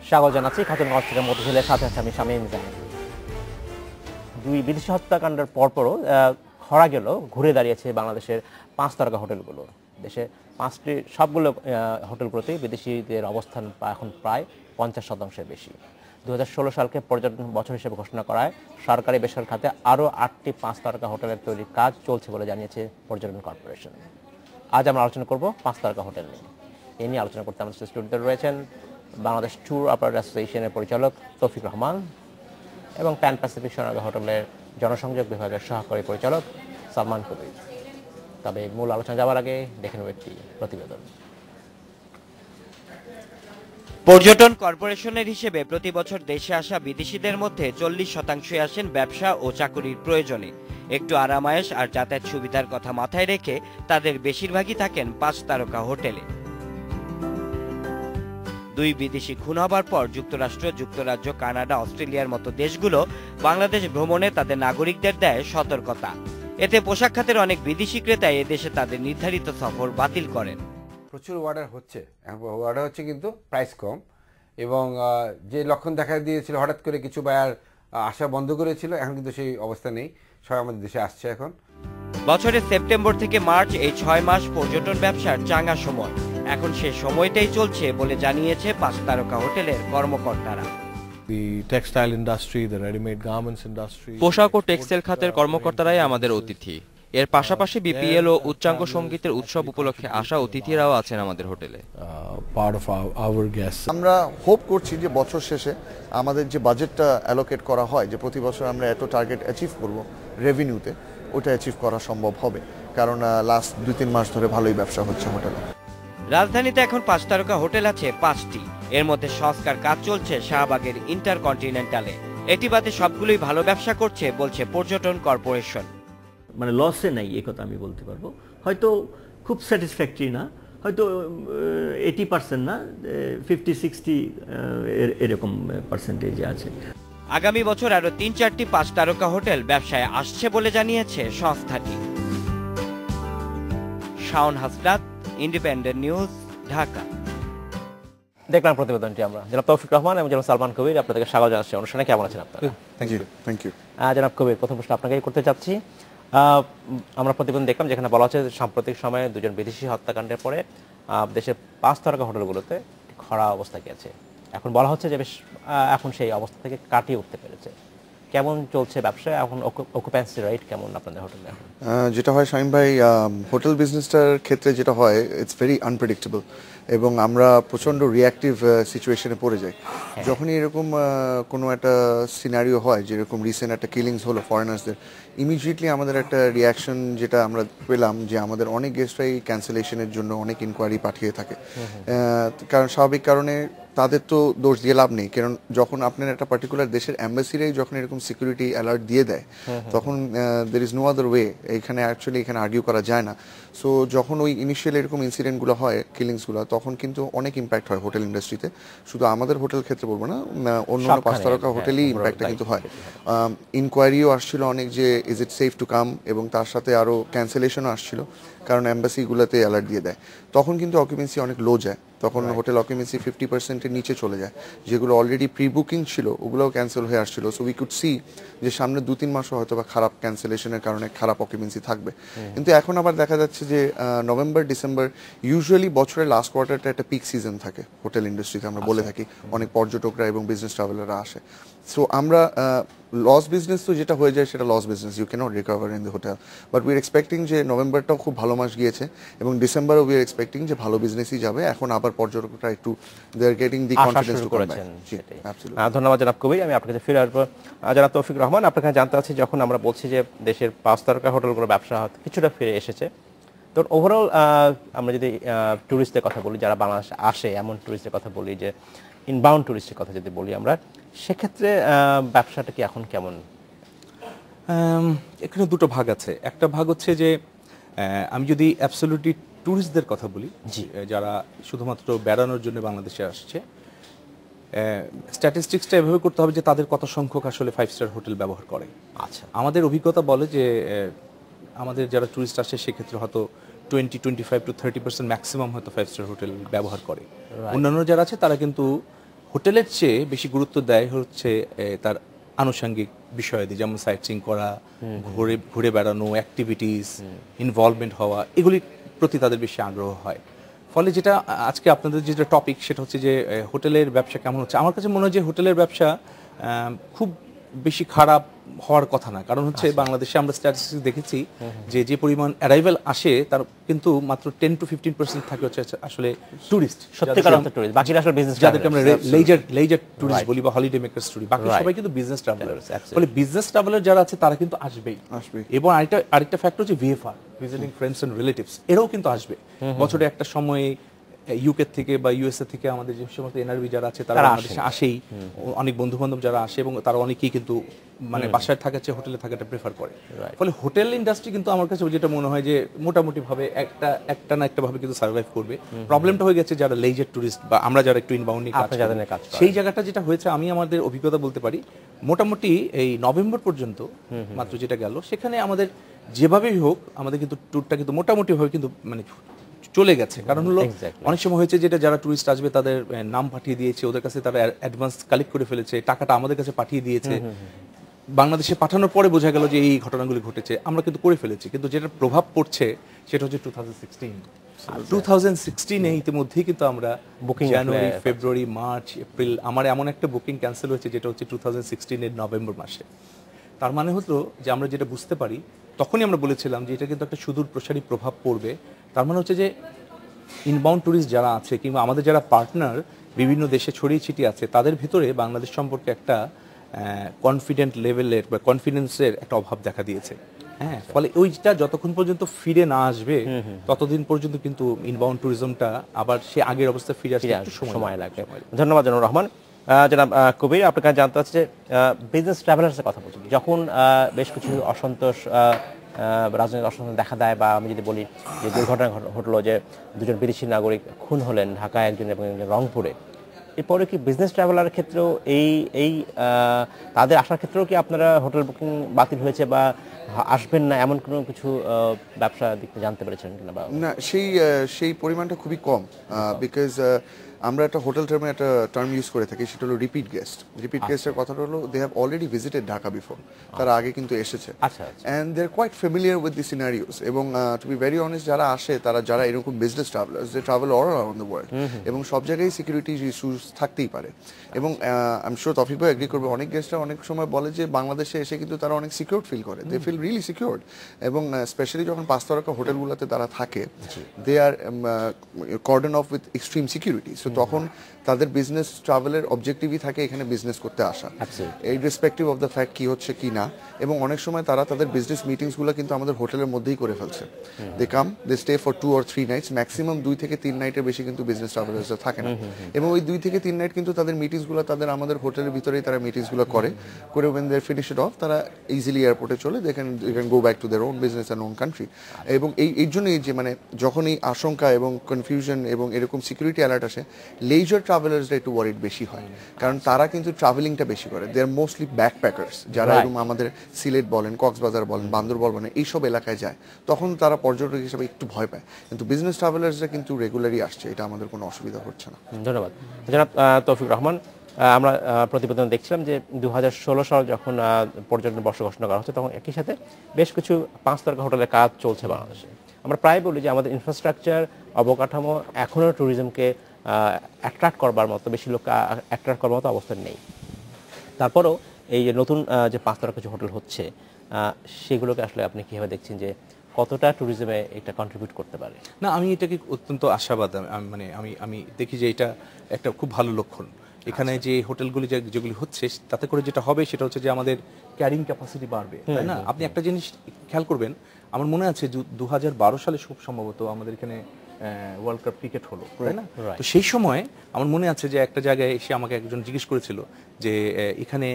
স্বাগত জানাচ্ছি খাতুনগঞ্জ থেকে মতিঝিলের সাথে আছে আমি শামীম জাহান। দুই বিদেশি হত্যাকাণ্ডের পরপরও খরা গেল ঘুরে দাঁড়িয়েছে বাংলাদেশের 5 তারকা হোটেলগুলো। দেশে সবগুলো হোটেলগুলোতে বিদেশিদের অবস্থান এখন প্রায় 50% বেশি। 2016 সালকে পর্যটন বছর হিসেবে ঘোষণা করায় সরকারি বেসরকারি খাতে আরও 8টি 5 তারকা হোটেলের তৈরির কাজ চলছে বলে জানিয়েছে পর্যটন কর্পোরেশন। আজ আমরা আলোচনা করব 5 তারকা হোটেল নিয়ে। এ নিয়ে আলোচনা করতে আমাদের স্টুডিওতে রয়েছেন বাংলাদেশ ট্যুর অপারেটর অ্যাসোসিয়েশনের পরিচালক তৌফিক রহমান এবং প্যান প্যাসিফিক সোনারগাঁ হোটেলের জনসংযোগ বিভাগের সহকারী পরিচালক সালমান কবির। তবে মূল আলোচনা যাওয়ার আগে দেখে নেব একটি প্রতিবেদন। পর্যটন কর্পোরেশনের হিসেবে প্রতি বছর দেশে আসা বিদেশিদের মধ্যে 40% আসেন ব্যবসা ও চাকুরির প্রয়োজনে। একটু আরামায়েশ আর যাতায়াত সুবিধার কথা মাথায় রেখে তাদের বেশিরভাগই থাকেন 5 তারকা হোটেলে। দুই বিদেশি খুন হবার পর যুক্তরাষ্ট্র, যুক্তরাজ্য, কানাডা, অস্ট্রেলিয়ার মতো দেশগুলো বাংলাদেশ ভ্রমণে তাদের নাগরিকদের দেয় সতর্কতা। এতে পোশাক খাতের অনেক বিদেশি ক্রেতা এদেশে তাদের নির্ধারিত সফর বাতিল করেন। প্রচুর অর্ডার হচ্ছে কিন্তু প্রাইস কম, এবং যে লক্ষণ দেখা দিয়েছিল হঠাৎ করে কিছু বায়ার আসা বন্ধ করেছিল, এখন কিন্তু সেই অবস্থা নেই। সবাই আমাদের দেশে আসছে এখন। বছরের সেপ্টেম্বর থেকে মার্চ এই 6 মাস পর্যটন ব্যবসার চাঙ্গা সময়। এখন সে সময়টাই চলছে বলে জানিয়েছে 5 তারকা হোটেলের কর্মকর্তারা। পোশাক ও টেক্সটাইল খাতের কর্মকর্তারাই আমাদের অতিথি। এর পাশাপাশি বিপিএল ও উচ্চাঙ্গ সঙ্গীতের উৎসব উপলক্ষে আসা অতিথিরাও আছেন আমাদের হোটেলে। আমরা হোপ করছি যে বছর শেষে আমাদের যে বাজেটটা অ্যালোকেট করা হয়, যে প্রতি বছর আমরা এত টার্গেট অ্যাচিভ করব রেভিনিউতে, ওটা অ্যাচিভ করা সম্ভব হবে, কারণ লাস্ট 2-3 মাস ধরে ভালোই ব্যবসা হচ্ছে হোটেলে। রাজধানীতে এখন 5 তারকা হোটেল আছে 5টি। এর মধ্যে সংস্কার কাজ চলছে শাহবাগের ইন্টারকন্টিনেন্টালে। এটি বাদে সবগুলোই ভালো ব্যবসা করছে বলছে পর্যটন কর্পোরেশন। মানে লসে নাই, এ কথা আমি বলতে পারবো। হয়তো খুব স্যাটিসফ্যাক্টরি না, হয়তো 80% না, 50-60 এরকম পার্সেন্টেজে আছে। আগামী বছর আরো 3-4টি 5 তারকা হোটেল ব্যবসায় আসছে বলে জানিয়েছে সংস্থাটি। Shaon Hasnat, independent news, Dhaka. দেখলাম প্রতিবেদনটি আমরা। জনাব তৌফিক রহমান এবং জনাব সালমান কবির, আপনাদেরকে স্বাগত জানাচ্ছি অনুষ্ঠানে। কেমন আছেন আপনারা? Thank you. জনাব কবির, প্রথম প্রশ্ন আপনাকেই করতে চাচ্ছি। আমরা প্রতিবেদন দেখলাম যেখানে বলা হচ্ছে সাম্প্রতিক সময়ে 2জন বিদেশি হত্যাকাণ্ডের পরে দেশের 5 তারকা হোটেলগুলোতে খরা অবস্থা গেছে। এখন বলা হচ্ছে যে বেশ এখন সেই অবস্থা থেকে কাটিয়ে উঠতে পেরেছে। কেমন চলছে ব্যবসা এখন? অকুপেন্সি রেট কেমন আপনাদের হোটেলে? যেটা হয় শামীম ভাই, হোটেল বিজনেসটার ক্ষেত্রে যেটা হয়, ইটস ভেরি আনপ্রেডিক্টেবল, এবং আমরা প্রচণ্ড রিয়াক্টিভ সিচুয়েশনে পড়ে যাই যখনই এরকম কোনো একটা সিনারিও হয়। যেরকম রিসেন্ট একটা কিলিংস হলো ফরেনার্সদের, ইমিডিয়েটলি আমাদের একটা রিয়াকশন যেটা আমরা পেলাম যে আমাদের অনেক গেস্টরাই ক্যান্সেলেশনের জন্য অনেক ইনকোয়ারি পাঠিয়ে থাকে। কারণ স্বাভাবিক কারণে তাদের তো দোষ দিয়ে লাভ নেই, কারণ যখন আপনার একটা পার্টিকুলার দেশের অ্যাম্বাসিরাই যখন এরকম সিকিউরিটি অ্যালার্ট দিয়ে দেয়, তখন there is no other way, এখানে আর্গিউ করা যায় না। সো যখন ওই ইনিশিয়াল এরকম ইনসিডেন্টগুলো হয়, কিলিংসগুলো, তখন কিন্তু অনেক ইম্প্যাক্ট হয় হোটেল ইন্ডাস্ট্রিতে। শুধু আমাদের হোটেল ক্ষেত্রে বলবো না, অন্য 5 তারকা হোটেলই ইম্প্যাক্টটা কিন্তু হয়। ইনকোয়ারিও আসছিল অনেক যে is it safe to come, এবং তার সাথে আরও ক্যান্সেলেশনও আসছিল, কারণ অ্যাম্বাসিগুলোতে অ্যালার্ট দিয়ে দেয়। তখন কিন্তু অকুপেন্সি অনেক লো যায়, তখন হোটেল অকুপেন্সি 50%-এর নিচে চলে যায়। যেগুলো অলরেডি প্রি বুকিং ছিল ওগুলোও ক্যান্সেল হয়ে আসছিল। সো উই কুড সি যে সামনে 2-3 মাসও হয়তো বা খারাপ ক্যান্সেলেশনের কারণে খারাপ অকুপেন্সি থাকবে। কিন্তু এখন আবার দেখা যাচ্ছে যে নভেম্বর, ডিসেম্বর ইউজুয়ালি বছরের লাস্ট কোয়ার্টারটা একটা পিক সিজন থাকে হোটেল ইন্ডাস্ট্রিতে, আমরা বলে থাকি। অনেক পর্যটকরা এবং বিজনেস ট্রাভেলাররা আসে। সো আমরা লস বিজনেস তো যেটা হয়ে যায় সেটা loss business, you cannot recover in the hotel, but we are expecting যে নভেম্বরটাও খুব ভালো মাস গিয়েছে, এবং ডিসেম্বরও উই আর এক্সপেক্টিং যে ভালো বিজনেসই যাবে। এখন আবার পর্যটকরা একটু they are getting the confidence to come back. ধন্যবাদ জনাব কবির। আমি আপনার কাছে ফিরে আসবো। জনাব তৌফিক রহমান, আপনার কাছে জানতে চাচ্ছি, যখন আমরা বলছি যে দেশের 5 তারকা হোটেলগুলোর ব্যবসা কিছুটা ফিরে এসেছে, তো ওভারঅল আমরা যদি ট্যুরিস্টদের কথা বলি, যারা বাংলাদেশে আসে এমন ট্যুরিস্টের কথা বলি, যে ইনবাউন্ড ট্যুরিস্টের কথা যদি বলি আমরা, সেক্ষেত্রে ব্যবসাটা কি এখন কেমন? এখানে দুটো ভাগ আছে। একটা ভাগ হচ্ছে যে আমি যদি অ্যাবসলিউটলি ট্যুরিস্টদের কথা বলি, যারা শুধুমাত্র বেড়ানোর জন্য বাংলাদেশে আসছে, স্ট্যাটিস্টিক্সটা এভাবে করতে হবে যে তাদের কত সংখ্যক আসলে 5 স্টার হোটেল ব্যবহার করে। আচ্ছা, আমাদের অভিজ্ঞতা বলে যে আমাদের যারা ট্যুরিস্ট আসে সেক্ষেত্রে হয়তো 25 to 30% ম্যাক্সিমাম হয়তো 5 স্টার হোটেল ব্যবহার করে। অন্যান্য যারা আছে তারা কিন্তু হোটেলের চেয়ে বেশি গুরুত্ব দেয় হচ্ছে তার আনুষঙ্গিক বিষয়াদি, যেমন সাইট সিইং করা, ঘুরে বেড়ানো, অ্যাক্টিভিটিস, ইনভলভমেন্ট হওয়া, এগুলির প্রতি তাদের বেশি আগ্রহ হয়। ফলে যেটা আজকে আপনাদের যেটা টপিক সেটা হচ্ছে যে হোটেলের ব্যবসা কেমন হচ্ছে। আমার কাছে মনে হয় যে হোটেলের ব্যবসা খুব বেশি খারাপ হওয়ার কথা না, কারণ হচ্ছে বাংলাদেশে আমরা স্ট্যাটিস্টিক্স দেখেছি যে পরিমাণ অ্যারাইভাল আসে তার কিন্তু মাত্র 10 to 15% থাকে হচ্ছে আসলে টুরিস্ট, সত্যিকার অর্থে টুরিস্ট, বাকিরা আসলে বিজনেস, যাদেরকে আমরা লেজার টুরিস্ট বলি বা হলিডে মেকার্স টুরিস্ট, বাকি সবাই কিন্তু বিজনেস ট্রাভেলার। ফলে বিজনেস ট্রাভেলার যারা আছে তারা কিন্তু আসবেই। এবং আরেকটা ফ্যাক্টর হচ্ছে ভিএফআর, ভিজিটিং ফ্রেন্ডস এন্ড রিলেটিভস, এরাও কিন্তু আসবে। বছরে একটা সময়ে ইউকে থেকে বা ইউএসএ থেকে আমাদের যে সমস্ত এনআরবি যারা আছে তারা বাংলাদেশে আসেই, অনেক বন্ধু বান্ধব যারা আসে এবং তারা অনেকেই কিন্তু মানে বাসায় থাকার চেয়ে হোটেলে থাকাটা প্রেফার করে। ফলে হোটেল ইন্ডাস্ট্রি কিন্তু আমার কাছে যেটা মনে হয় যে মোটামুটি ভাবে একটা না একটা ভাবে কিন্তু সার্ভাইভ করবে। প্রবলেমটা হয়ে গেছে যারা লেজার টুরিস্ট বা আমরা যারা একটু ইনবাউন্ডিং কাজ, সেই জায়গাটা যেটা হয়েছে, আমি আমাদের অভিজ্ঞতা বলতে পারি, মোটামুটি এই নভেম্বর পর্যন্ত মাত্র যেটা গেল, সেখানে আমাদের যেভাবেই হোক আমাদের কিন্তু ট্যুরটা কিন্তু মোটামুটি ভাবে কিন্তু মানে চলে গেছে। কারণ হলো অনেক সময় হয়েছে যেটা যারা টুরিস্ট আসবে তাদের নাম পাঠিয়ে দিয়েছে, ওদের কাছে তারা অ্যাডভান্স কালেক্ট করে ফেলেছে, টাকাটা আমাদের কাছে পাঠিয়ে দিয়েছে, বাংলাদেশে পাঠানোর পরে বোঝা গেল যে এই ঘটনাগুলি ঘটেছে, আমরা কিন্তু করে ফেলেছি। কিন্তু যেটা প্রভাব পড়ছে সেটা হচ্ছে 2016 ইতিমধ্যেই কিন্তু আমরা বুকিং জানুয়ারি, ফেব্রুয়ারি, মার্চ, এপ্রিল, আমার এমন একটা বুকিং ক্যান্সেল হয়েছে যেটা হচ্ছে 2016 নভেম্বর মাসে। তার মানে হলো যে আমরা যেটা বুঝতে পারি, তখনই আমরা বলেছিলাম যে এটা কিন্তু একটা সুদূর প্রসারী প্রভাব পড়বে। তার মানে হচ্ছে যে ইনবাউন্ড ট্যুরিস্ট যারা আছে কিংবা আমাদের যারা পার্টনার বিভিন্ন দেশে ছড়িয়ে ছিটিয়ে আছে, তাদের ভিতরে বাংলাদেশ সম্পর্কে একটা কনফিডেন্ট লেভেলের বা কনফিডেন্সের একটা অভাব দেখা দিয়েছে। হ্যাঁ, ফলে ওইটা যতক্ষণ পর্যন্ত ফিরে না আসবে ততদিন পর্যন্ত কিন্তু ইনবাউন্ড ট্যুরিজমটা আবার সে আগের অবস্থায় ফিরে আসতে একটু সময় লাগবে। ধন্যবাদ জনাব রহমান। জনাব কবির, আপনার কাছে জানতে চাচ্ছি যে বিজনেস ট্রাভেলার্সের কথা বলছি, যখন বেশ কিছু অসন্তোষ, রাজনৈতিক অসন্তোষ দেখা দেয়, বা আমি যদি বলি যে দুর্ঘটনা ঘটলো যে দুজন বিদেশি নাগরিক খুন হলেন ঢাকায় একজন এবং একজন রংপুরে, এরপরে কি বিজনেস ট্রাভেলারের ক্ষেত্রেও এই তাদের আসার ক্ষেত্রেও কি আপনারা হোটেল বুকিং বাতিল হয়েছে বা আসবেন না এমন কোনো কিছু ব্যবসা দিক জানতে পেরেছেন কিনা? না, সেই পরিমাণটা খুবই কম, বিকজ আমরা একটা হোটেল টার্মে একটা টার্ম ইউজ করে থাকি, সেটা হলো রিপিট গেস্ট। রিপিট গেস্টের কথাটা হলো they have already visited Dhaka before, তারা আগে কিন্তু এসেছে, and they are quite familiar with the scenarios. এবং টু বি ভেরি অনেস্ট, যারা আসে যারা এরকম business travellers, they travel all around the world, এবং সব জায়গায় সিকিউরিটি ইস্যুস থাকতেই পারে। এবং আই এম শিওর তৌফিক ভাই এগ্রি করবে, অনেক গেস্টরা অনেক সময় বলে যে বাংলাদেশে এসে কিন্তু তারা অনেক সিকিউরড ফিল করে, দে ফিল রিয়েলি সিকিউরড। এবং স্পেশালি যখন 5 তারকা হোটেলগুলোতে তারা থাকে, they are cordon off with extreme security. So তখন তাদের বিজনেস ট্রাভেলের অবজেক্টিভই থাকে এখানে বিজনেস করতে আসা, এই রেসপেক্টিভ অফ দ্য ফ্যাক্ট কি হচ্ছে কি না। এবং অনেক সময় তারা তাদের বিজনেস মিটিংসগুলো কিন্তু আমাদের হোটেলের মধ্যেই করে ফেলছে। They come, they stay for 2 or 3 nights, maximum 2 থেকে 3 নাইটের বেশি কিন্তু বিজনেস ট্রাভেলার্সরা থাকে না। এবং ওই 2 থেকে 3 নাইট কিন্তু তাদের মিটিংসগুলো তাদের আমাদের হোটেলের ভিতরেই তারা মিটিংসগুলো করে when they finish it off, তারা ইজিলি এয়ারপোর্টে চলে they can go back to their own business and own country. এবং এই জন্যই যে মানে যখন এই আশঙ্কা এবং কনফিউশন এবং এরকম সিকিউরিটি অ্যালার্ট আসে, লেজার ট্রাভেলার্সরা একটু ওয়ারিড বেশি হয়, কারণ তারা কিন্তু ট্রাভেলিংটা বেশি করে। দে আর মোস্টলি ব্যাকপ্যাকার্স, যারা এরকম আমাদের সিলেট বলেন, কক্সবাজার বলেন, বান্দরবান বলেন, এইসব এলাকায় যায়, তখন তারা পর্যটক হিসেবে একটু ভয় পায়। কিন্তু বিজনেস ট্রাভেলার্সরা কিন্তু রেগুলারই আসছে, এটা আমাদের কোনো অসুবিধা হচ্ছে না। ধন্যবাদ জনাব তৌফিক রহমান। আমরা প্রতিবেদন দেখছিলাম যে 2016 সাল যখন পর্যটন বর্ষ ঘোষণা করা হচ্ছে, তখন একই সাথে বেশ কিছু 5 তারকা হোটেলের কাজ চলছে বাংলাদেশে। আমরা প্রায় বলি যে আমাদের ইনফ্রাস্ট্রাকচার, অবকাঠামো এখনও ট্যুরিজমকে অ্যাট্রাক্ট করবার মতো, বেশি লোককে অ্যাট্রাক্ট করার মতো অবস্থা নেই। তারপরেও এই যে নতুন যে 5 তারকা কিছু হোটেল হচ্ছে, সেগুলোকে আসলে আপনি কীভাবে দেখছেন যে কতটা ট্যুরিজমে এটা কন্ট্রিবিউট করতে পারে? না, আমি এটাকে অত্যন্ত আশাবাদ, মানে আমি দেখি যে এটা একটা খুব ভালো লক্ষণ। এখানে যে হোটেলগুলি যেগুলি হচ্ছে তাতে করে যেটা হবে সেটা হচ্ছে যে আমাদের ক্যারিং ক্যাপাসিটি বাড়বে, তাই না? আপনি একটা জিনিস খেয়াল করবেন, আমার মনে আছে 2012 সালে খুব সম্ভবত আমাদের এখানে ওয়ার্ল্ড কাপ ক্রিকেট হলো, তাই না? তো সেই সময় আমার মনে আছে যে একটা জায়গায় এসে আমাকে একজন জিজ্ঞেস করেছিল যে এখানে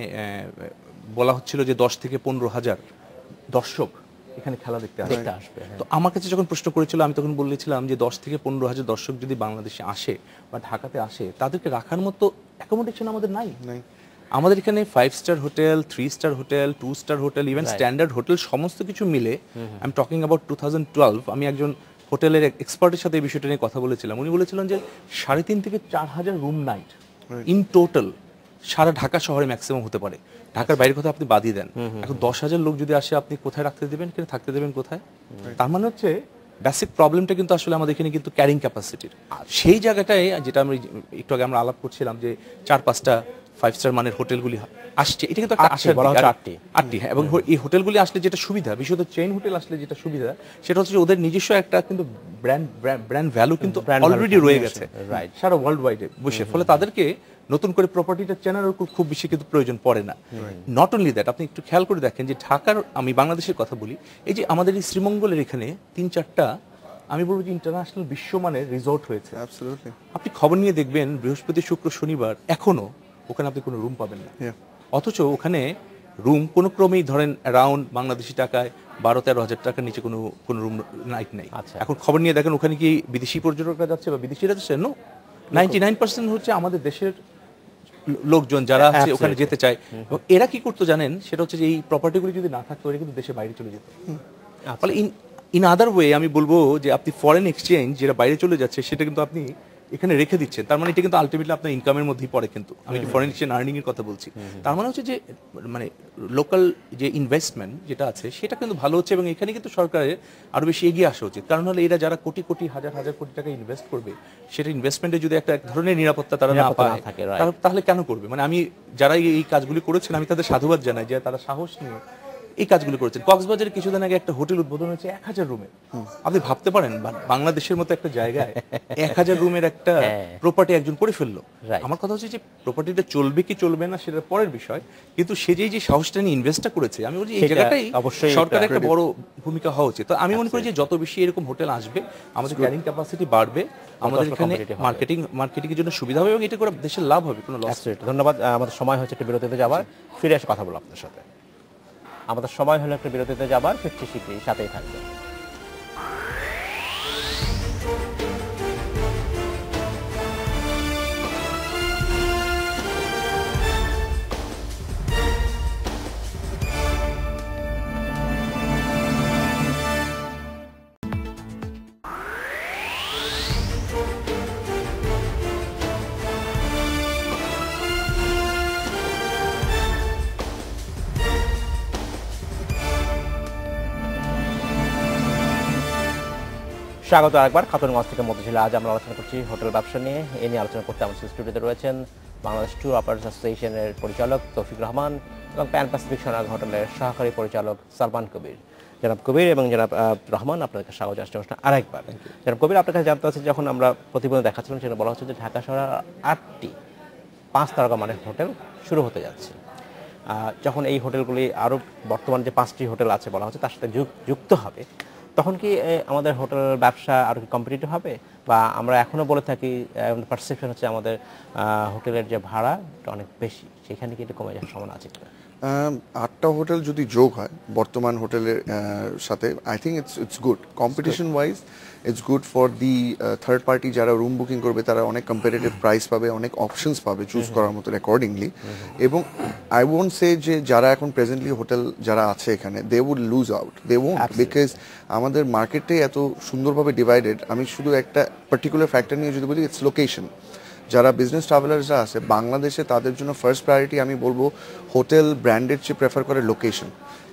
বলা হচ্ছিল যে 10 থেকে 15,000 দর্শক এখানে খেলা দেখতে আসবে। তো আমার কাছে যখন প্রশ্ন করেছিল, আমি তখন বলেছিলাম যে 10 থেকে 15,000 দর্শক যদি বাংলাদেশে আসে বা ঢাকাতে আসে, তাদেরকে রাখার মতো অ্যাকোমোডেশন আমাদের নাই। আমাদের এখানে 5 star hotel, 3 star hotel, 2 star hotel, even standard hotel সমস্ত কিছু মিলে, আই এম টকিং অ্যাবাউট 2012, আমি একজন হোটেলের এক্সপার্টের সাথে এই বিষয়টা নিয়ে কথা বলেছিলাম। উনি বলেছিলেন যে 3,500 থেকে 4,000 রুম নাইট ইন টোটাল সারা ঢাকা শহরে ম্যাক্সিমাম হতে পারে, ঢাকার বাইরের কথা আপনি বাদই দেন। এখন 10,000 লোক যদি আসে, আপনি কোথায় রাখতে দেবেন, কিন্তু থাকতে দেবেন কোথায়? তার মানে হচ্ছে বেসিক প্রবলেমটা কিন্তু আসলে আমাদের এখানে কিন্তু ক্যারিং ক্যাপাসিটির। সেই জায়গাটায় যেটা আমি একটু আগে আমরা আলাপ করছিলাম যে 4-5টা 5 স্টার মানের হোটেলগুলি আসছে, এটা কিন্তু একটা আশার দিক। 8টি, হ্যাঁ। এবং এই হোটেলগুলি আসলে যেটা সুবিধা, বিশেষত চেইন হোটেল আসলে যেটা সুবিধা, সেটা হচ্ছে ওদের নিজস্ব একটা কিন্তু ব্র্যান্ড ভ্যালু কিন্তু অলরেডি রয়ে গেছে সারা ওয়ার্ল্ড ওয়াইডে বসে। ফলে তাদেরকে নতুন করে প্রপার্টিটা চেনার খুব বেশি কিন্তু প্রয়োজন পড়ে না। নট অনলি দ্যাট, আপনি একটু খেয়াল করে দেখেন যে ঢাকার, আমি বাংলাদেশের কথা বলি, এই যে আমাদের এই শ্রীমঙ্গলের এখানে 3-4টা আমি বলবো যে ইন্টারন্যাশনাল বিশ্বমানের রিসোর্ট হয়েছে। আপনি খবর নিয়ে দেখবেন বৃহস্পতি, শুক্র, শনিবার এখনো ওখানে আপনি কোনো রুম পাবেন না। অথচ ওখানে রুম কোনো ক্রমেই ধরেন অ্যারাউন্ড বাংলাদেশি টাকায় 12-13 হাজার টাকার নিচে কোনো রুম নাইট নেই। এখন খবর নিয়ে দেখেন ওখানে কি বিদেশি পর্যটকরা যাচ্ছে বা বিদেশিরা যাচ্ছে? নো, 99% হচ্ছে আমাদের দেশের লোকজন যারা আছে ওখানে যেতে চায়। এবং এরা কি করতো জানেন, সেটা হচ্ছে যে এই প্রপার্টিগুলি যদি না থাকতো এরা কিন্তু দেশের বাইরে চলে যেত। ফলে ইন আদার ওয়ে আমি বলবো যে আপনি ফরেন এক্সচেঞ্জ যেটা বাইরে চলে যাচ্ছে সেটা কিন্তু আপনি এখানে রেখে দিচ্ছেন, তার মানে এটা কিন্তু আলটিমেটলি আপনার ইনকামের মধ্যেই পড়ে। কিন্তু আমি ফরেন এক্সচেঞ্জ আর্নিং এর কথা বলছি। তার মানে হচ্ছে যে মানে লোকাল যে ইনভেস্টমেন্ট যেটা আছে সেটা কিন্তু ভালো হচ্ছে, এবং এখানে কিন্তু সরকারের আরো বেশি এগিয়ে আসা উচিত। কারণ হলে এরা যারা কোটি কোটি হাজার কোটি টাকা ইনভেস্ট করবে, সেটা ইনভেস্টমেন্টে যদি একটা এক ধরনের নিরাপত্তা তারা না পায়, তাহলে কেন করবে? মানে আমি যারা এই কাজগুলি করেছেন আমি তাদের সাধুবাদ জানাই যে তারা সাহস নিয়ে এই কাজগুলো করেছেন। কক্সবাজারে কিছুদিন আগে একটা হোটেল উদ্বোধন হয়েছে 1000 রুমের। আপনি ভাবতে পারেন বাংলাদেশের মতো একটা জায়গায় 1000 রুমের একটা প্রপার্টি একজন করে ফেললো। আমার কথা হচ্ছে যে প্রপার্টিটা চলবে কি চলবে না সেটা পরের বিষয়, কিন্তু সে যে সাহসটা নিয়ে ইনভেস্টটা করেছে, আমি বলছি এই জায়গাটাই সরকারের একটা বড় ভূমিকা হওয়া উচিত। তো আমি মনে করি যে যত বেশি এরকম হোটেল আসবে আমাদের ক্যারিং ক্যাপাসিটি বাড়বে, আমাদের এখানে মার্কেটিং এর জন্য সুবিধা হবে এবং এটা করে দেশের লাভ হবে, কোনো লস। ধন্যবাদ। আমাদের সময় হচ্ছে একটা বিরতিতে যাবার, ফিরে এসে কথা বলবো আপনার সাথে। আমাদের সময় হলো একটা বিরতিতে যাবার, ফিরছি শীঘ্রই, সাথেই থাকবে। স্বাগত আরেকবার খাতুনগঞ্জ থেকে মতিঝিলে। আজ আমরা আলোচনা করছি হোটেল ব্যবসা নিয়ে। এ নিয়ে আলোচনা করতে আমাদের স্টুডিওতে রয়েছেন বাংলাদেশ ট্যুর অপারেটর্স অ্যাসোসিয়েশনের পরিচালক তৌফিক রহমান এবং প্যান প্যাসিফিক সোনার হোটেলের সহকারী পরিচালক সালমান কবির। জনাব কবির এবং জনাব রহমান, আপনাদেরকে স্বাগত জানাচ্ছি অনুষ্ঠানে আরেকবার। জনাব কবির, আপনার কাছে জানতে চাচ্ছি, যখন আমরা প্রতিবেদন দেখাচ্ছিলাম সেটা বলা হচ্ছে যে ঢাকা শহরে 8টি 5 তারকা মানের হোটেল শুরু হতে যাচ্ছে। যখন এই হোটেলগুলি আরও বর্তমানে যে 5টি হোটেল আছে বলা হচ্ছে তার সাথে যুক্ত হবে, তখন কি আমাদের হোটেলের ব্যবসা আরও কি কম্পিটিটিভ হবে? বা আমরা এখনও বলে থাকি, পারসেপশন হচ্ছে আমাদের হোটেলের যে ভাড়া অনেক বেশি, সেখানে কি এটা কমে যাওয়ার সম্ভাবনা আছে? 8টা হোটেল যদি যোগ হয় বর্তমান হোটেলের সাথে, I think it's good competition wise. It's good for the third party যারা রুম বুকিং করবে, তারা অনেক কম্পিটিটিভ প্রাইস পাবে, অনেক অপশনস পাবে চুজ করার মতো অ্যাকর্ডিংলি। এবং আই ওন্ট সে যে যারা এখন প্রেজেন্টলি হোটেল যারা আছে এখানে they would lose out, they won't, because আমাদের মার্কেটে এত সুন্দরভাবে ডিভাইডেড। আমি শুধু একটা পার্টিকুলার ফ্যাক্টর নিয়ে যদি বলি, ইটস লোকেশন। যারা বিজনেস ট্রাভেলার্সরা আছে বাংলাদেশে, তাদের জন্য ফার্স্ট প্রায়োরিটি আমি বলবো হোটেল ব্র্যান্ডেড চেয়ে প্রেফার করে লোকেশন।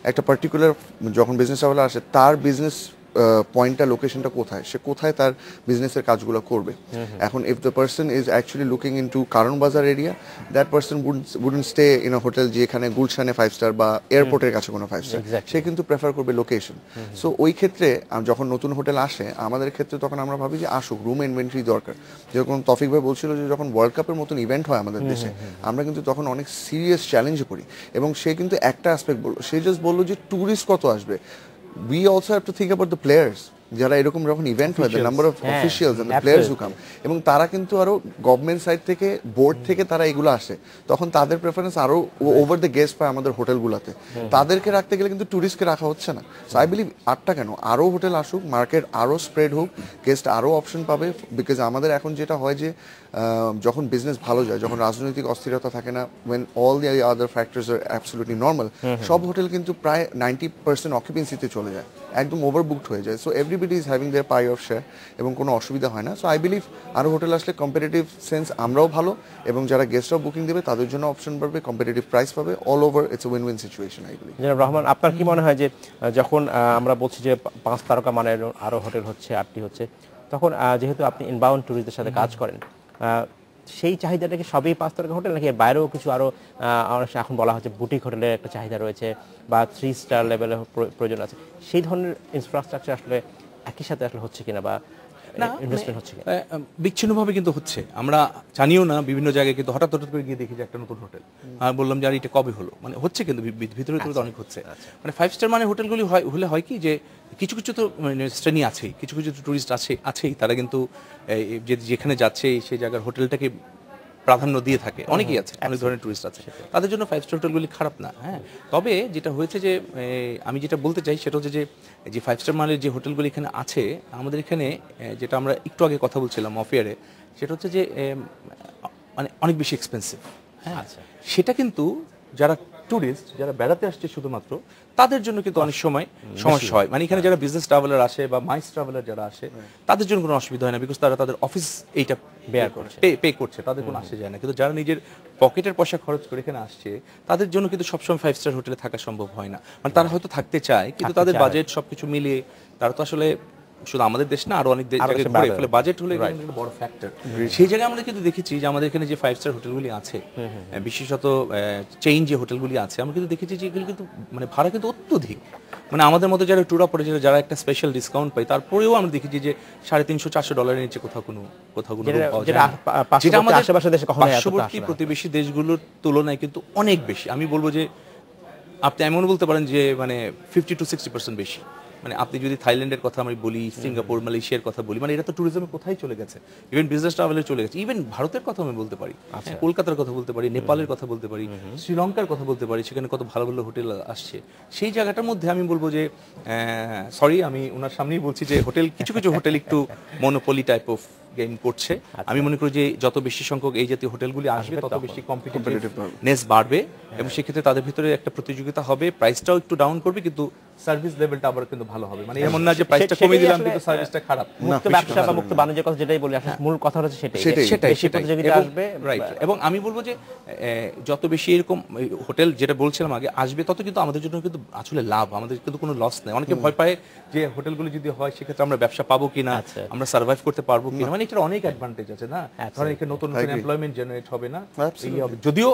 একটা পার্টিকুলার যখন বিজনেস ট্রাভেলার আসে, তার বিজনেস পয়েন্টটা, লোকেশনটা কোথায়, সে কোথায় তার বিজনেসের কাজগুলো করবে। এখন if the person is actually looking in to Karwan Bazar area, that person wouldn't stay in a hotel যেখানে গুলশানে 5 স্টার বা এয়ারপোর্টের কাছে কোনো 5 স্টার, সে কিন্তু প্রেফার করবে লোকেশন। সো ওই ক্ষেত্রে যখন নতুন হোটেল আসে আমাদের ক্ষেত্রে, তখন আমরা ভাবি যে আসুক, রুম ইনভেন্টরি দরকার। যেরকম তৌফিক ভাই বলছিল যে যখন ওয়ার্ল্ড কাপের মতন ইভেন্ট হয় আমাদের দেশে, আমরা কিন্তু তখন অনেক সিরিয়াস চ্যালেঞ্জে পড়ি। এবং সে কিন্তু একটা অ্যাসপেক্ট বললো, সে জাস্ট বললো যে ট্যুরিস্ট কত আসবে। We also have to think about the players. যারা এরকম যখন ইভেন্ট হয়, the number of officials and the players who come, এবং তারা কিন্তু আরো গভর্নমেন্ট সাইড থেকে, বোর্ড থেকে তারা এগুলো আসে, তখন তাদের প্রেফারেন্স আরো ওভার দ্য গেস্ট পায় আমাদের হোটেলগুলোতে। তাদেরকে রাখতে গেলে কিন্তু টুরিস্টকে রাখা হচ্ছে না। সো আই বিলিভ 8টা কেন, আরো হোটেল আসুক, মার্কেট আরো স্প্রেড হোক, গেস্ট আরো অপশন পাবে। বিকজ আমাদের এখন যেটা হয় যে যখন বিজনেস ভালো যায়, যখন রাজনৈতিক অস্থিরতা থাকে না, when all the other factors are absolutely normal, সব হোটেল কিন্তু প্রায় 90% অকুপেন্সিতে চলে যায়, একদম ওভারবুকড হয়ে যায়। So every everybody is having there pi of share এবং কোনো অসুবিধা হয় না। সো আই বিলিভ আরও হোটেল আসলে কম্পিটিটিভ সেন্স আমরাও ভালো এবং যারা গেস্টরাও বুকিং দেবে তাদের জন্য অপশন পাবে, কম্পিটিটিভ প্রাইস পাবে, all over it's a win win situation I believe. জনাব রহমান, আপনার কি মনে হয় যে যখন আমরা বলছি যে 5 তারকা মানের আরও হোটেল হচ্ছে, 8টি হচ্ছে, তখন যেহেতু আপনি ইনবাউন্ড ট্যুরিস্টদের সাথে কাজ করেন, সেই চাহিদাটা কি সবই 5 তারকা হোটেল, নাকি বাইরেও কিছু আরও এখন বলা হচ্ছে বুটিক হোটেলের একটা চাহিদা রয়েছে বা 3 স্টার লেভেলের প্রয়োজন আছে, সেই ধরনের ইনফ্রাস্ট্রাকচার আসলে একই সাথে আসলে হচ্ছে কিনা বা ইনভেস্টমেন্ট হচ্ছে কিনা? বিচ্ছিন্নভাবে কিন্তু হচ্ছে, আমরা জানিও না, বিভিন্ন জায়গায় কিন্তু হঠাৎ করে গিয়ে দেখি যে একটা নতুন হোটেল, আর বললাম যে আর এটা কবে হলো, মানে হচ্ছে কিন্তু ভিতরে ভিতরে অনেক হচ্ছে। মানে 5 স্টার মানে হোটেলগুলি হলে হয় কি যে কিছু কিছু তো মানে শ্রেণী আছেই, কিছু কিছু টুরিস্ট আছেই, তারা কিন্তু যেখানে যাচ্ছে সেই জায়গার হোটেলটাকে প্রাধান্য দিয়ে থাকে, অনেকেই আছে, অনেক ধরনের টুরিস্ট আছে, তাদের জন্য 5 স্টার হোটেলগুলি খারাপ না। হ্যাঁ, তবে যেটা হয়েছে যে আমি যেটা বলতে চাই সেটা হচ্ছে যে 5 স্টার মানের যে হোটেলগুলি এখানে আছে আমাদের এখানে, যেটা আমরা একটু আগে কথা বলছিলাম অফিয়ারে, সেটা হচ্ছে যে মানে অনেক বেশি এক্সপেন্সিভ। হ্যাঁ, সেটা কিন্তু যারা টুরিস্ট, যারা বেড়াতে আসছে শুধুমাত্র, তাদের জন্য কিন্তু অনেক সময় সমস্যা হয়। মানে এখানে যারা বিজনেস ট্রাভেলার আসে বা মাইস ট্রাভেলার যারা আসে, তাদের জন্য কোনো অসুবিধা হয় না, বিকজ তারা তাদের অফিস এইটা বেয়ার করছে, পে করছে, তাদের কোনো আসে যায় না। কিন্তু যারা নিজের পকেটের পয়সা খরচ করে এখানে আসছে, তাদের জন্য কিন্তু সবসময় 5 স্টার হোটেলে থাকা সম্ভব হয় না। মানে তারা হয়তো থাকতে চায়, কিন্তু তাদের বাজেট সবকিছু মিলিয়ে তারা তো আসলে শুধু আমাদের দেশ না, আরো অনেক দেশ জায়গায় ঘুরে ফেলে, বাজেট হলে একটা বড় ফ্যাক্টর। সেই জায়গায় আমরা কিন্তু দেখেছি যে আমাদের এখানে যে 5 স্টার হোটেলগুলি আছে, বিশেষত চেইন যে হোটেলগুলি আছে, আমরা কিন্তু দেখেছি যে এগুলো কিন্তু মানে ভাড়া কিন্তু অত্যধিক। মানে আমাদের মতো যারা ট্যুর অপারেটর, যারা একটা স্পেশাল ডিসকাউন্ট পাই, তারপরেও আমরা দেখেছি যে $350-400 নিচে কোথাও কোনো যেটা আমাদের পার্শ্ববর্তী প্রতিবেশী দেশগুলোর তুলনায় কিন্তু অনেক বেশি। আমি বলবো যে আপনি এমন বলতে পারেন যে মানে 50 to 60% বেশি। মানে আপনি যদি থাইল্যান্ডের কথা আমি বলি, সিঙ্গাপুর, মালয়েশিয়ার কথা বলি, মানে এটা তো ট্যুরিজমে কোথায় চলে গেছে, ইভেন বিজনেস ট্রাভেলে চলে গেছে। ইভেন ভারতের কথা আমি বলতে পারি, কলকাতার কথা বলতে পারি, নেপালের কথা বলতে পারি, শ্রীলঙ্কার কথা বলতে পারি, সেখানে কত ভালো ভালো হোটেল আসছে। সেই জায়গাটার মধ্যে আমি বলবো যে সরি, আমি ওনার সামনেই বলছি যে হোটেল, কিছু কিছু হোটেল একটু মনোপলি টাইপ অফ গেম করছে। আমি মনে করি যে যত বেশি সংখ্যক এই জাতীয় হোটেলগুলি আসবে, তত বেশি কম্পিটিটিভনেস বাড়বে এবং সেক্ষেত্রে তাদের ভিতরে একটা প্রতিযোগিতা হবে, প্রাইসটাও একটু ডাউন করবে, কিন্তু সার্ভিস লেভেলটা আবার কিন্তু ভালো হবে। মানে এমন না যে প্রাইসটা কমিয়ে দিলাম কিন্তু সার্ভিসটা খারাপ। মুক্ত ব্যবসা বা মুক্ত বাণিজ্যের কথা যেটাই বলি, আসলে মূল কথা হচ্ছে সেটাই প্রতিযোগিতা আসবে, রাইট। এবং আমি বলবো যে যত বেশি এরকম হোটেল, যেটা বলছিলাম আগে, আসবে, তত কিন্তু আমাদের জন্য কিন্তু আসলে লাভ, আমাদের কিন্তু কোনো লস নেই। অনেকে ভয় পায় যে হোটেলগুলো যদি হয় সেক্ষেত্রে আমরা ব্যবসা পাবো কিনা, আমরা সার্ভাইভ করতে পারবো কিনা। মানে এটার অনেক অ্যাডভান্টেজ আছে না, ধরেন এখানে নতুন নতুন এমপ্লয়মেন্ট জেনারেট হবে না। যদিও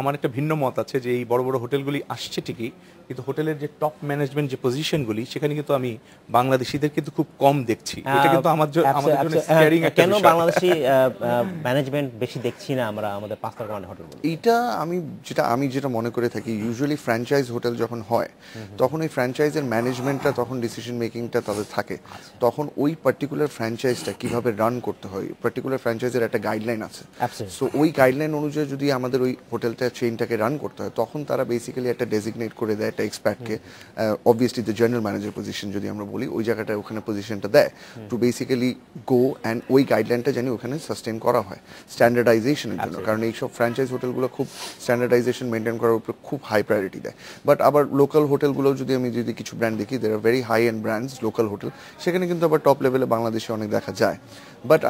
আমার একটা ভিন্ন মত আছে যে এই বড় বড় হোটেলগুলি আসছে ঠিকই, কিন্তু হোটেলের যে টপ ম্যানেজমেন্ট যে পজিশনগুলি, সেখানে কিন্তু আমি বাংলাদেশিদের কিন্তু খুব কম দেখছি। এটা কিন্তু আমাদের জন্য স্কেয়ারিং একটা বিষয়। কেন বাংলাদেশি ম্যানেজমেন্ট বেশি দেখছি না আমরা আমাদের 5 তারকা মানের হোটেলগুলো? এটা আমি যেটা মনে করে থাকি, ইউজুয়ালি ফ্র্যাঞ্চাইজ হোটেল যখন হয়, তখন ওই ফ্র্যাঞ্চাইজের ম্যানেজমেন্টটা, তখন ডিসিশন মেকিংটা তাদের থাকে, তখন ওই পার্টিকুলার ফ্র্যাঞ্চাইজটা কিভাবে রান করতে হয়, পার্টিকুলার ফ্র্যাঞ্চাইজের একটা গাইডলাইন আছে। সো ওই গাইডলাইন অনুযায়ী যদি আমাদের ওই হোটেলটা চেইনটাকে রান করতে হয়, তখন তারা বেসিক্যালি একটা ডেজিগনেট করে দেয় একটা এক্সপার্টকে, obviously the general manager position যদি আমরা বলি, ওই জায়গাটা ওখানে পজিশনটা দেয় টু বেসিক্যালি গো অ্যান্ড ওই গাইডলাইনটা জানি ওখানে সাস্টেন করা হয় স্ট্যান্ডার্ডাইজেশনের জন্য। কারণ এইসব ফ্র্যাঞ্চাইজ হোটেলগুলো খুব স্ট্যান্ডার্ডাইজেশন মেনটেন করার উপর খুব হাই প্রায়োরিটি দেয়। বাট আবার লোকাল হোটেলগুলো যদি কিছু ব্র্যান্ড দেখি, they are very high end brands local hotel, সেখানে কিন্তু আবার টপ লেভেলে বাংলাদেশে অনেক দেখা যায়। But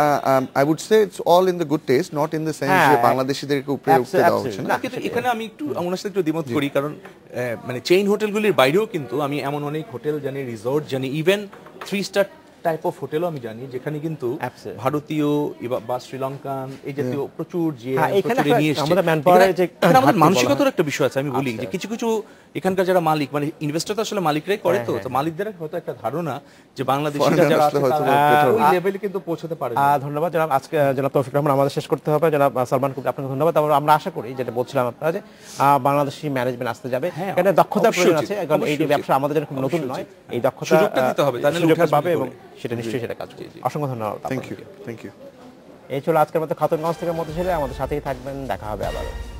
I would say it's all in the good taste, not in the sense যে বাংলাদেশিদেরকে উপরে উঠতে দেওয়া হচ্ছে না। কিন্তু এখানে আমি একটু ওনার সাথে একটু দ্বিমত করি, কারণ মানে চেইন হোটেলগুলির বাইরেও কিন্তু আমি এমন অনেক হোটেল জানি, রিসোর্ট জানি, ইভেন 3 স্টার টাইপ অফ হোটেলও আমি জানি, যেখানে কিন্তু ভারতীয় বা শ্রীলঙ্কান এই জাতীয় প্রচুর যে আমাদের মানসিকতার একটা বিষয় আছে। আমি বলি যে কিছু কিছু এখানকার যারা মালিক, মানে ইনভেস্টর তো আসলে মালিকরাই করে, তো মালিকদের হয়তো একটা ধারণা যে বাংলাদেশিরা যারা আছে ওই লেভেলে কিন্তু পৌঁছাতে পারে। ধন্যবাদ জনাব। আজকে জনাব তৌফিক রহমান, আমাদের শেষ করতে হবে। জনাব সালমান কুবলি, আপনাকে ধন্যবাদ। আমরা আশা করি, যেটা বলছিলাম আপনারা, যে বাংলাদেশি ম্যানেজমেন্ট আসতে যাবে, এখানে দক্ষতার প্রয়োজন আছে। এখন এই ব্যবসা আমাদের জন্য খুব নতুন নয়, এই দক্ষতা দিতে হবে, সুযোগটা পাবে এবং সেটা নিশ্চয়ই সেটা কাজ করবে। অসংখ্য ধন্যবাদ। Thank you. এই ছিল আজকের মতো খাতুনগঞ্জ থেকে মতিঝিলে। আমাদের সাথেই থাকবেন, দেখা হবে আবারও।